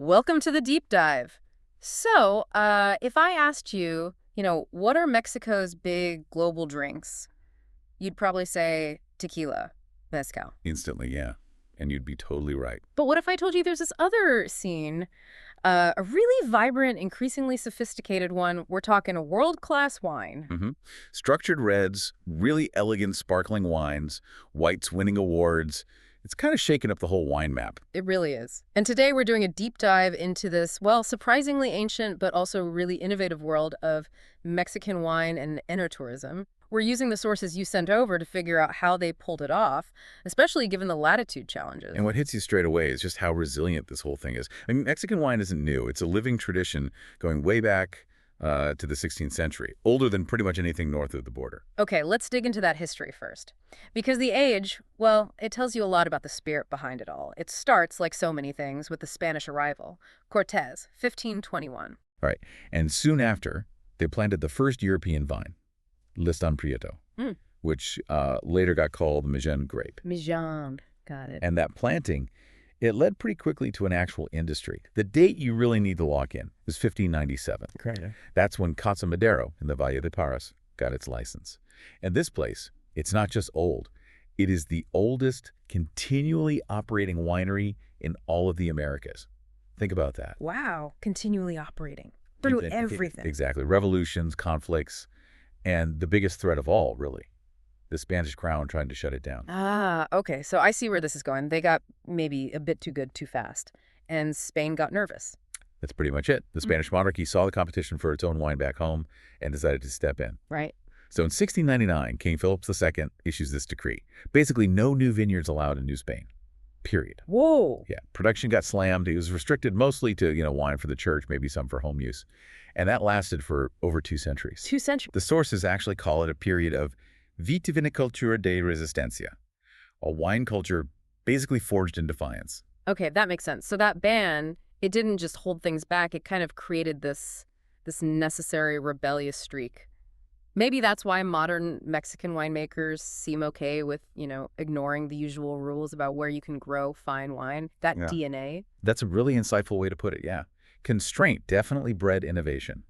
Welcome to the deep dive. So, if I asked you, what are Mexico's big global drinks? You'd probably say tequila, mezcal. Instantly, yeah. And you'd be totally right. But what if I told you there's this other scene, a really vibrant, increasingly sophisticated one? We're talking a world-class wine. hmm Structured reds, really elegant sparkling wines, whites winning awards. It's kind of shaken up the whole wine map. It really is. And today we're doing a deep dive into this, well, surprisingly ancient but also really innovative world of Mexican wine and enoturism. We're using the sources you sent over to figure out how they pulled it off, especially given the latitude challenges. And what hits you straight away is just how resilient this whole thing is. I mean, Mexican wine isn't new. It's a living tradition going way back to the 16th century, older than pretty much anything north of the border. Okay, let's dig into that history first. Because the age, well, it tells you a lot about the spirit behind it all. It starts, like so many things, with the Spanish arrival. Cortés, 1521. All right. And soon after, they planted the first European vine, Listan Prieto, Mm. which later got called the Magen grape. Mijan, got it. And that planting, it led pretty quickly to an actual industry. The date you really need to lock in is 1597. Okay. That's when Casa Madero in the Valle de Guadalupe got its license. And this place, it's not just old. It is the oldest continually operating winery in all of the Americas. Think about that. Wow, continually operating through everything. Exactly. Revolutions, conflicts, and the biggest threat of all, really, the Spanish crown trying to shut it down. Ah, okay, so I see where this is going. They got maybe a bit too good too fast, and Spain got nervous. That's pretty much it. The Spanish monarchy saw the competition for its own wine back home and decided to step in. Right. So in 1699, King Philip II issues this decree. Basically, no new vineyards allowed in New Spain, period. Whoa. Yeah, production got slammed. It was restricted mostly to, wine for the church, maybe some for home use. And that lasted for over 2 centuries. 2 centuries. The sources actually call it a period of viticulture de resistencia, a wine culture basically forged in defiance. Okay, that makes sense. So that ban, it didn't just hold things back. It kind of created this necessary rebellious streak. Maybe that's why modern Mexican winemakers seem okay with, ignoring the usual rules about where you can grow fine wine. That Yeah. DNA. That's a really insightful way to put it, yeah. Constraint definitely bred innovation.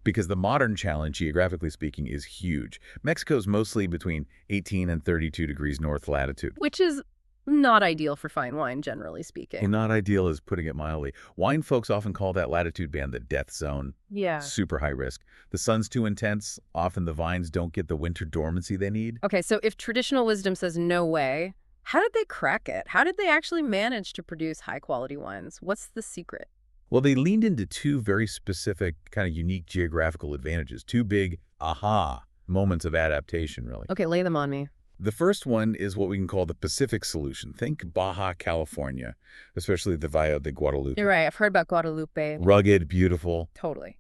Because the modern challenge, geographically speaking, is huge. Mexico's mostly between 18 and 32 degrees north latitude. Which is not ideal for fine wine, generally speaking. And not ideal is putting it mildly. Wine folks often call that latitude band the death zone. Yeah. Super high risk. The sun's too intense. Often the vines don't get the winter dormancy they need. Okay, so if traditional wisdom says no way, how did they crack it? How did they actually manage to produce high-quality wines? What's the secret? Well, they leaned into 2 very specific, kind of unique geographical advantages. 2 big aha moments of adaptation, really. Okay, lay them on me. The first one is what we can call the Pacific solution. Think Baja California, especially the Valle de Guadalupe. You're right. I've heard about Guadalupe. Rugged, beautiful. Totally.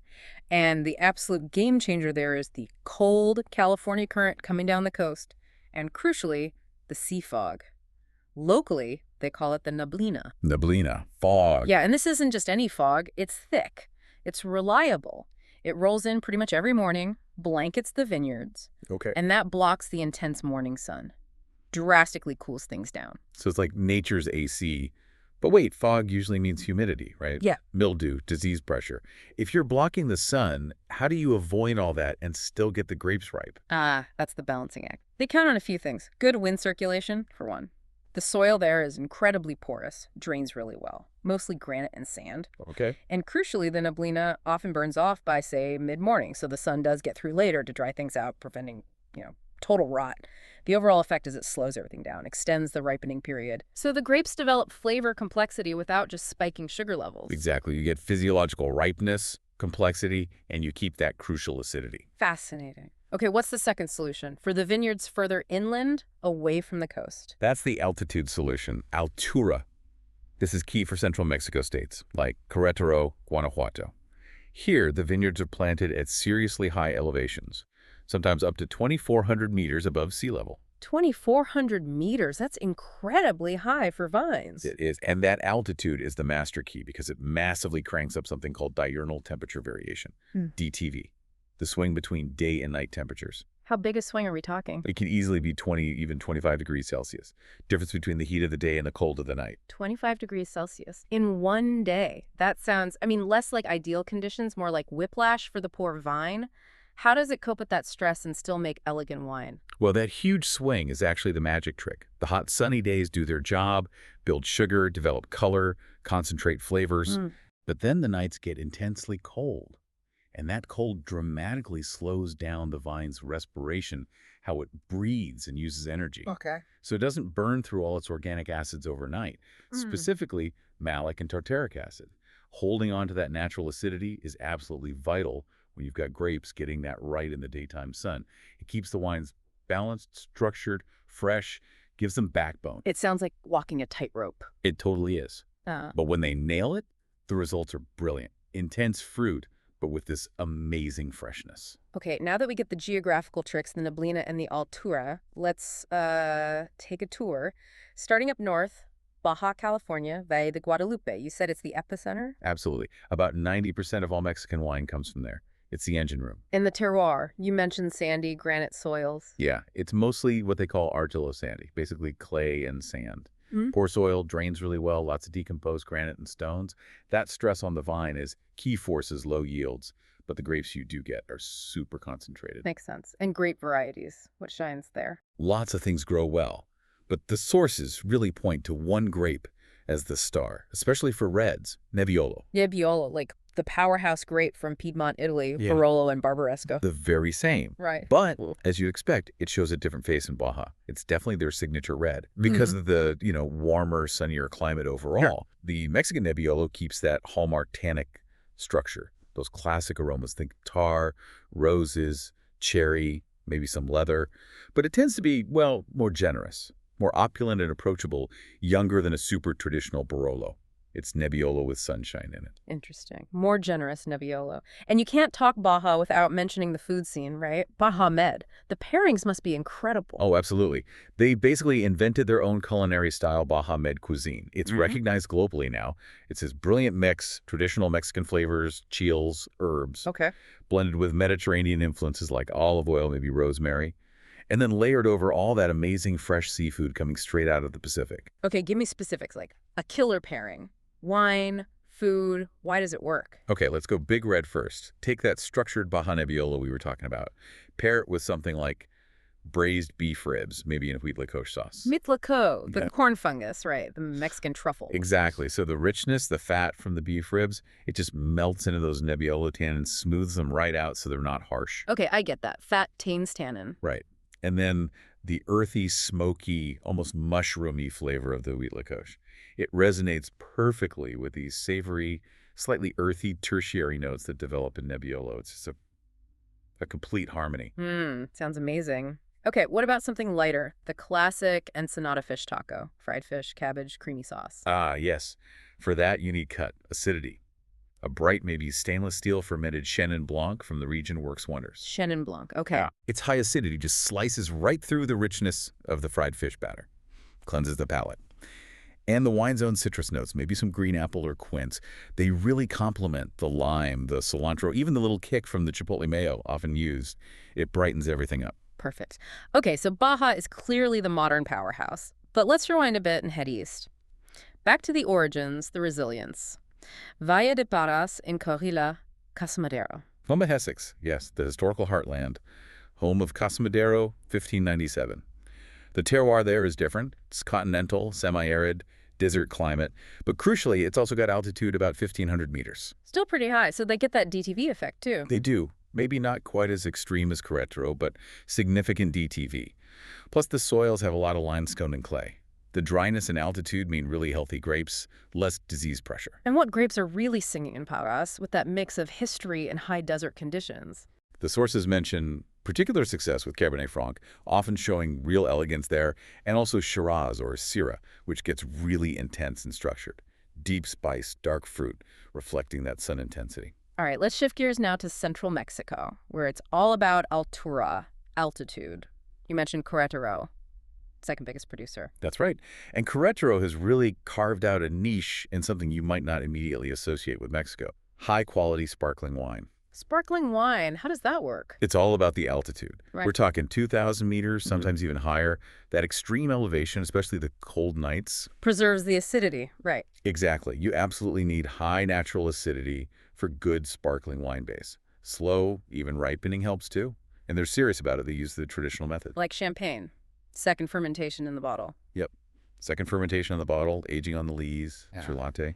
And the absolute game changer there is the cold California current coming down the coast, and crucially, the sea fog. Locally, they call it the Neblina. Neblina, fog. Yeah, and this isn't just any fog. It's thick. It's reliable. It rolls in pretty much every morning, blankets the vineyards, Okay. and that blocks the intense morning sun. Drastically cools things down. So it's like nature's AC. But wait, fog usually means humidity, right? Yeah. Mildew, disease pressure. If you're blocking the sun, how do you avoid all that and still get the grapes ripe? Ah, that's the balancing act. They count on a few things. Good wind circulation, for one. The soil there is incredibly porous, drains really well, mostly granite and sand. Okay. And crucially, the Neblina often burns off by, say, mid-morning, so the sun does get through later to dry things out, preventing, total rot. The overall effect is it slows everything down, extends the ripening period. So the grapes develop flavor complexity without just spiking sugar levels. Exactly. You get physiological ripeness, complexity, and you keep that crucial acidity. Fascinating. Okay, what's the second solution? For the vineyards further inland, away from the coast. That's the altitude solution, altura. This is key for central Mexico states, like Querétaro, Guanajuato. Here, the vineyards are planted at seriously high elevations, sometimes up to 2,400 meters above sea level. 2,400 meters, that's incredibly high for vines. It is, and that altitude is the master key because it massively cranks up something called diurnal temperature variation, DTV, the swing between day and night temperatures. How big a swing are we talking? It can easily be 20, even 25 degrees Celsius. Difference between the heat of the day and the cold of the night. 25 degrees Celsius in one day. That sounds, I mean, less like ideal conditions, more like whiplash for the poor vine. How does it cope with that stress and still make elegant wine? Well, that huge swing is actually the magic trick. The hot sunny days do their job, build sugar, develop color, concentrate flavors. But then the nights get intensely cold. And that cold dramatically slows down the vine's respiration, how it breathes and uses energy. Okay. So it doesn't burn through all its organic acids overnight, specifically malic and tartaric acid. Holding on to that natural acidity is absolutely vital when you've got grapes getting that right in the daytime sun. It keeps the wines balanced, structured, fresh, gives them backbone. It sounds like walking a tightrope. It totally is. But when they nail it, the results are brilliant. Intense fruit, but with this amazing freshness. Okay, now that we get the geographical tricks, the Neblina and the Altura, let's take a tour. Starting up north, Baja California, Valle de Guadalupe. You said it's the epicenter? Absolutely. About 90% of all Mexican wine comes from there. It's the engine room. In the terroir, you mentioned sandy granite soils. Yeah, it's mostly what they call argilo-sandy, basically clay and sand. Poor soil, drains really well, lots of decomposed granite and stones. That stress on the vine is key forces low yields, but the grapes you do get are super concentrated. Makes sense. And grape varieties. What shines there? Lots of things grow well, but the sources really point to one grape as the star, especially for reds, Nebbiolo. Nebbiolo, like the powerhouse grape from Piedmont, Italy, Barolo and Barbaresco. The very same. Right. But, as you expect, it shows a different face in Baja. It's definitely their signature red because of the, warmer, sunnier climate overall. Sure. The Mexican Nebbiolo keeps that hallmark tannic structure. Those classic aromas, think tar, roses, cherry, maybe some leather. But it tends to be, well, more generous, more opulent and approachable, younger than a super traditional Barolo. It's Nebbiolo with sunshine in it. Interesting. More generous Nebbiolo. And you can't talk Baja without mentioning the food scene, right? Baja Med. The pairings must be incredible. Oh, absolutely. They basically invented their own culinary style, Baja Med cuisine. It's recognized globally now. It's this brilliant mix, traditional Mexican flavors, chills, herbs. Okay. Blended with Mediterranean influences like olive oil, maybe rosemary. And then layered over all that amazing fresh seafood coming straight out of the Pacific. Okay, give me specifics, like a killer pairing. Wine, food, why does it work? Okay, let's go big red first. Take that structured Baja Nebbiolo we were talking about. Pair it with something like braised beef ribs, maybe in a huitlacoche sauce. Huitlacoche, the corn fungus, right? The Mexican truffle. Exactly. So the richness, the fat from the beef ribs, it just melts into those Nebbiolo tannins, smooths them right out so they're not harsh. Okay, I get that. Fat tains tannin. Right. And then the earthy, smoky, almost mushroomy flavor of the huitlacoche. It resonates perfectly with these savory, slightly earthy tertiary notes that develop in Nebbiolo. It's just a complete harmony. Sounds amazing. Okay, what about something lighter? The classic Ensenada fish taco. Fried fish, cabbage, creamy sauce. Ah, yes. For that, you need cut, acidity. A bright, maybe stainless steel fermented Chenin Blanc from the region works wonders. Chenin Blanc, okay. Yeah. Its high acidity just slices right through the richness of the fried fish batter. Cleanses the palate. And the wine's own citrus notes, maybe some green apple or quince, they really complement the lime, the cilantro, even the little kick from the chipotle mayo often used. It brightens everything up. Perfect. Okay, so Baja is clearly the modern powerhouse. But let's rewind a bit and head east. Back to the origins, the resilience. Valle de Parras in Coahuila, Casa Madero. Home of Essex, yes, the historical heartland. Home of Casa Madero, 1597. The terroir there is different. It's continental, semi-arid, desert climate. But crucially, it's also got altitude about 1,500 meters. Still pretty high, so they get that DTV effect, too. They do. Maybe not quite as extreme as Querétaro, but significant DTV. Plus, the soils have a lot of limestone and clay. The dryness and altitude mean really healthy grapes, less disease pressure. And what grapes are really singing in Parras with that mix of history and high desert conditions? The sources mention particular success with Cabernet Franc, often showing real elegance there, and also Shiraz or Syrah, which gets really intense and structured. Deep spice, dark fruit, reflecting that sun intensity. All right, let's shift gears now to central Mexico, where it's all about altura, altitude. You mentioned Querétaro, second biggest producer. That's right. And Querétaro has really carved out a niche in something you might not immediately associate with Mexico. High-quality sparkling wine. Sparkling wine, how does that work? It's all about the altitude. Right. We're talking 2,000 meters, sometimes even higher. That extreme elevation, especially the cold nights. Preserves the acidity, right. Exactly. You absolutely need high natural acidity for good sparkling wine base. Slow, even ripening helps too. And they're serious about it. They use the traditional method. Like champagne. Second fermentation in the bottle. Yep. Second fermentation on the bottle, aging on the lees, sur latte.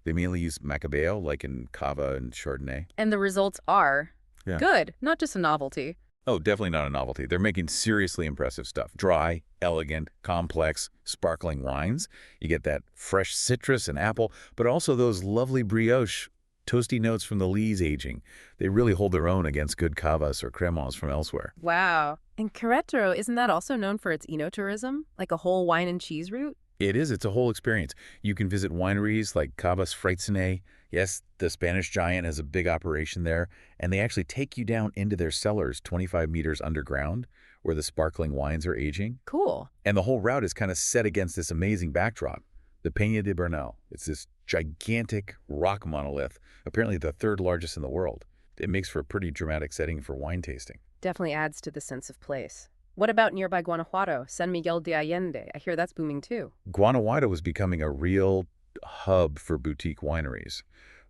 They mainly use Macabeo, like in Cava and Chardonnay. And the results are good, not just a novelty. Oh, definitely not a novelty. They're making seriously impressive stuff. Dry, elegant, complex, sparkling wines. You get that fresh citrus and apple, but also those lovely brioche, toasty notes from the lees aging. They really hold their own against good cavas or cremants from elsewhere. Wow. And Querétaro, isn't that also known for its enotourism? Like a whole wine and cheese route? It is. It's a whole experience. You can visit wineries like Cabas Freixenet. Yes, the Spanish giant has a big operation there, and they actually take you down into their cellars 25 meters underground where the sparkling wines are aging. Cool. And the whole route is kind of set against this amazing backdrop, the Peña de Bernal. It's this gigantic rock monolith, apparently the third largest in the world. It makes for a pretty dramatic setting for wine tasting. Definitely adds to the sense of place. What about nearby Guanajuato, San Miguel de Allende? I hear that's booming too. Guanajuato is becoming a real hub for boutique wineries,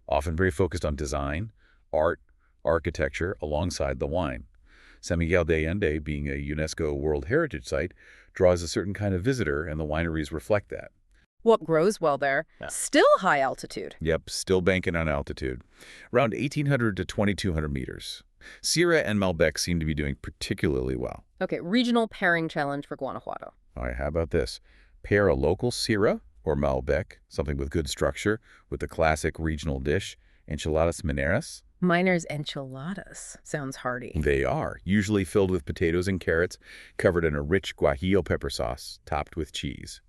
often very focused on design, art, architecture, alongside the wine. San Miguel de Allende, being a UNESCO World Heritage Site, draws a certain kind of visitor, and the wineries reflect that. What grows well there? Yeah. Still high altitude. Yep, still banking on altitude. Around 1,800 to 2,200 meters. Syrah and Malbec seem to be doing particularly well. Okay, regional pairing challenge for Guanajuato. All right, how about this? Pair a local Syrah or Malbec, something with good structure, with the classic regional dish, enchiladas mineras. Miners enchiladas. Sounds hearty. They are, usually filled with potatoes and carrots, covered in a rich guajillo pepper sauce, topped with cheese.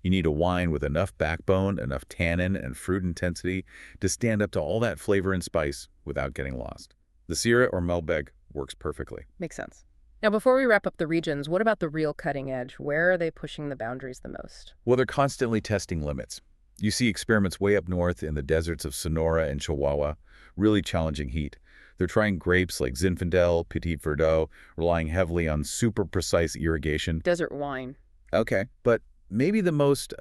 You need a wine with enough backbone, enough tannin and fruit intensity to stand up to all that flavor and spice without getting lost. The Syrah or Malbec works perfectly. Makes sense. Now, before we wrap up the regions, what about the real cutting edge? Where are they pushing the boundaries the most? Well, they're constantly testing limits. You see experiments way up north in the deserts of Sonora and Chihuahua, really challenging heat. They're trying grapes like Zinfandel, Petit Verdot, relying heavily on super precise irrigation. Desert wine. Okay, but maybe the most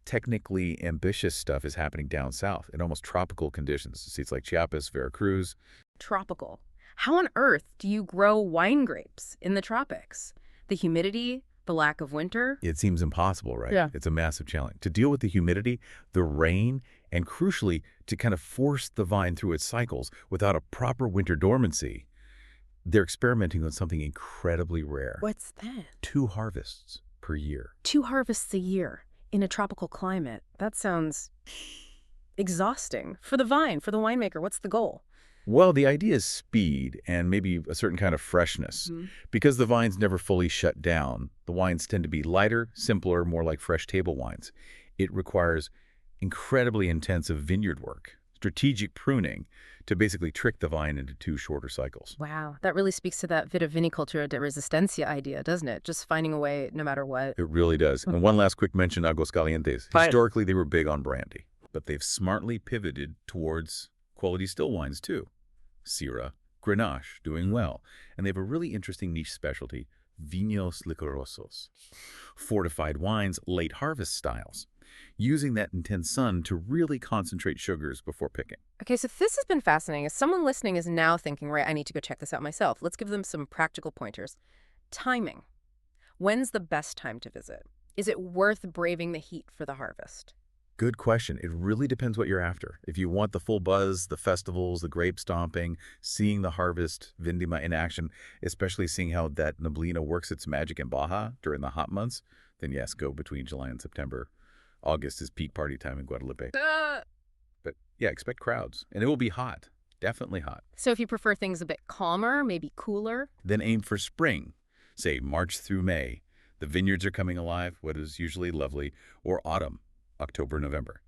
technically ambitious stuff is happening down south in almost tropical conditions. States like Chiapas, Veracruz. Tropical. How on earth do you grow wine grapes in the tropics? The humidity, the lack of winter? It seems impossible, right? Yeah. It's a massive challenge. To deal with the humidity, the rain, and crucially, to kind of force the vine through its cycles without a proper winter dormancy, they're experimenting on something incredibly rare. What's that? 2 harvests per year. 2 harvests a year in a tropical climate. That sounds exhausting. For the vine, for the winemaker, what's the goal? Well, the idea is speed and maybe a certain kind of freshness. Because the vines never fully shut down, the wines tend to be lighter, simpler, more like fresh table wines. It requires incredibly intensive vineyard work, strategic pruning, to basically trick the vine into 2 shorter cycles. Wow, that really speaks to that viticulture de resistencia idea, doesn't it? Just finding a way no matter what. It really does. And one last quick mention, Aguascalientes. Fine. Historically, they were big on brandy, but they've smartly pivoted towards quality still wines too. Syrah, Grenache, doing well. And they have a really interesting niche specialty, vinos licorosos, fortified wines, late harvest styles, using that intense sun to really concentrate sugars before picking. Okay, so this has been fascinating. As someone listening is now thinking, right, I need to go check this out myself. Let's give them some practical pointers. Timing. When's the best time to visit? Is it worth braving the heat for the harvest? Good question. It really depends what you're after. If you want the full buzz, the festivals, the grape stomping, seeing the harvest, Vindima in action, especially seeing how that Neblina works its magic in Baja during the hot months, then yes, go between July and September. August is peak party time in Guadalupe. But yeah, expect crowds. And it will be hot. Definitely hot. So if you prefer things a bit calmer, maybe cooler? Then aim for spring, say March through May. The vineyards are coming alive, what is usually lovely, or autumn. October, November.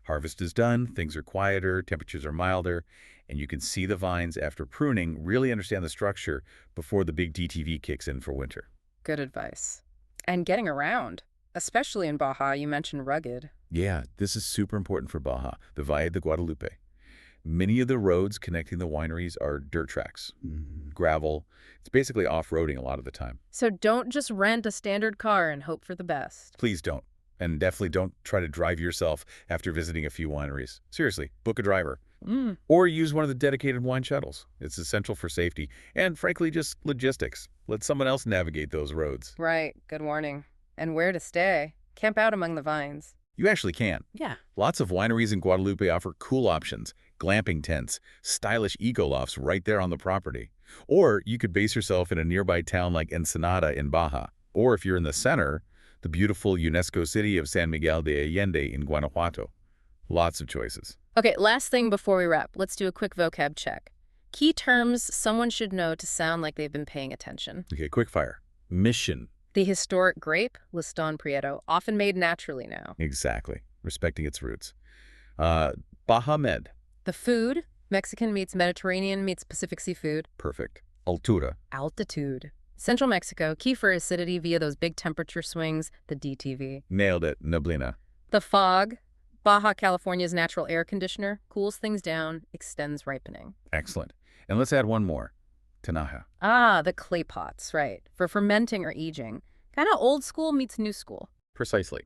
Harvest is done, things are quieter, temperatures are milder, and you can see the vines after pruning really understand the structure before the big DTV kicks in for winter. Good advice. And getting around, especially in Baja, you mentioned rugged. Yeah, this is super important for Baja, the Valle de Guadalupe. Many of the roads connecting the wineries are dirt tracks, gravel. It's basically off-roading a lot of the time. So don't just rent a standard car and hope for the best. Please don't. And definitely don't try to drive yourself after visiting a few wineries. Seriously, book a driver. Or use one of the dedicated wine shuttles. It's essential for safety and, frankly, just logistics. Let someone else navigate those roads. Right, good warning. And where to stay? Camp out among the vines. You actually can. Yeah. Lots of wineries in Guadalupe offer cool options, glamping tents, stylish eco-lofts right there on the property. Or you could base yourself in a nearby town like Ensenada in Baja. Or if you're in the center, the beautiful UNESCO city of San Miguel de Allende in Guanajuato. Lots of choices. Okay, last thing before we wrap, let's do a quick vocab check. Key terms someone should know to sound like they've been paying attention. Okay, quick fire. Mission. The historic grape, Liston Prieto, often made naturally now. Exactly. Respecting its roots. Baja Med. The food, Mexican meets Mediterranean meets Pacific seafood. Perfect. Altura. Altitude. Central Mexico, key for acidity via those big temperature swings, the DTV. Nailed it. Neblina. The fog, Baja California's natural air conditioner, cools things down, extends ripening. Excellent. And let's add one more. Tinaja. Ah, the clay pots, right, for fermenting or aging. Kind of old school meets new school. Precisely.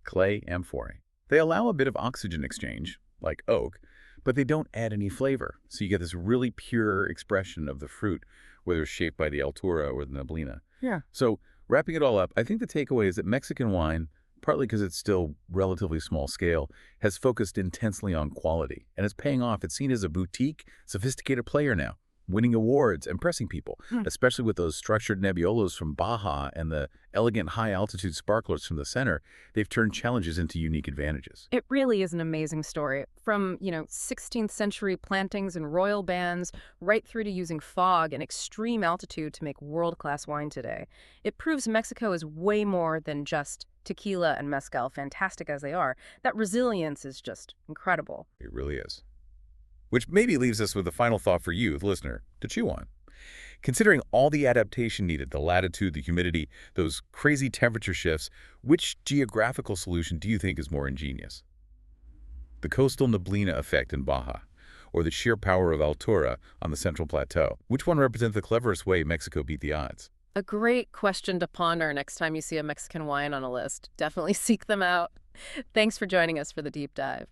Clay amphorae. They allow a bit of oxygen exchange, like oak, but they don't add any flavor. So you get this really pure expression of the fruit, whether it's shaped by the Altura or the Neblina. Yeah. So wrapping it all up, I think the takeaway is that Mexican wine, partly because it's still relatively small scale, has focused intensely on quality. And it's paying off. It's seen as a boutique, sophisticated player now, winning awards, impressing people, especially with those structured Nebbiolos from Baja and the elegant high-altitude sparklers from the center. They've turned challenges into unique advantages. It really is an amazing story. From, 16th century plantings and royal bands, right through to using fog and extreme altitude to make world-class wine today. It proves Mexico is way more than just tequila and mezcal, fantastic as they are. That resilience is just incredible. It really is. Which maybe leaves us with a final thought for you, the listener, to chew on. Considering all the adaptation needed, the latitude, the humidity, those crazy temperature shifts, which geographical solution do you think is more ingenious? The coastal Neblina effect in Baja, or the sheer power of Altura on the Central Plateau? Which one represents the cleverest way Mexico beat the odds? A great question to ponder next time you see a Mexican wine on a list. Definitely seek them out. Thanks for joining us for the deep dive.